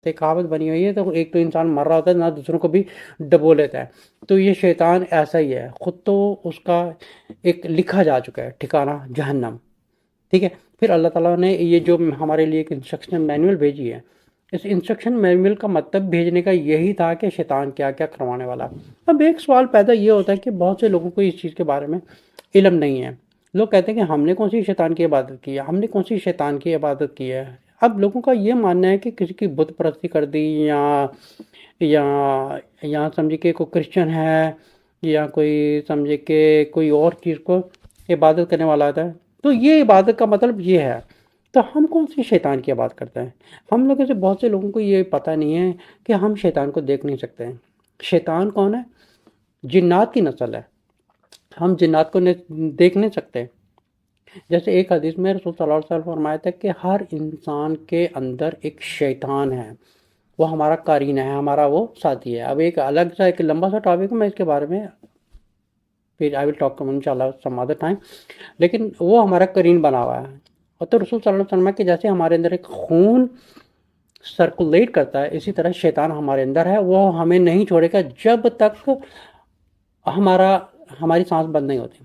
ایک کہاوت بنی ہوئی ہے، تو ایک تو انسان مر رہا ہوتا ہے نہ دوسروں کو بھی ڈبو لیتا ہے. تو یہ شیطان ایسا ہی ہے، خود تو اس کا ایک لکھا جا چکا ہے ٹھکانہ جہنم. ٹھیک ہے. پھر اللہ تعالیٰ نے یہ جو ہمارے لیے ایک انسٹرکشن مینول بھیجی ہے، اس انسٹرکشن مینول کا مطلب بھیجنے کا یہی تھا کہ شیطان کیا کیا کروانے والا. اب ایک سوال پیدا یہ ہوتا ہے کہ بہت سے لوگوں کو اس چیز کے بارے میں علم نہیں ہے. لوگ کہتے ہیں کہ ہم نے کون سی شیطان کی عبادت کی ہے، ہم نے کون سی شیطان کی عبادت کی ہے. اب لوگوں کا یہ ماننا ہے کہ کسی کی بت پرستی کر دی، یا یا سمجھے کہ کوئی کرسچن ہے، یا کوئی سمجھے کہ کوئی اور چیز کو عبادت کرنے والا آتا ہے، تو یہ عبادت کا مطلب یہ ہے. تو ہم کون سی شیطان کی عبادت کرتے ہیں؟ ہم لوگوں سے بہت سے لوگوں کو یہ پتہ نہیں ہے کہ ہم شیطان کو دیکھ نہیں سکتے ہیں. شیطان کون ہے؟ جنات کی نسل ہے. ہم جنات کو دیکھ نہیں سکتے. جیسے ایک حدیث میں رسول صلی اللہ علیہ وسلم فرمایا تھا کہ ہر انسان کے اندر ایک شیطان ہے، وہ ہمارا قرین ہے، ہمارا وہ ساتھی ہے. اب ایک الگ سا ایک لمبا سا ٹاپک ہے، میں اس کے بارے میں پھر آئی ول ٹاک ان شاء اللہ سم ادر ٹائم. لیکن وہ ہمارا قرین بنا ہوا ہے. اور تو رسول صلی اللہ علیہ وسلم کہ جیسے ہمارے اندر ایک خون سرکولیٹ کرتا ہے، اسی طرح شیطان ہمارے اندر ہے، وہ ہمیں نہیں چھوڑے گا جب تک ہماری سانس بند نہیں ہوتی.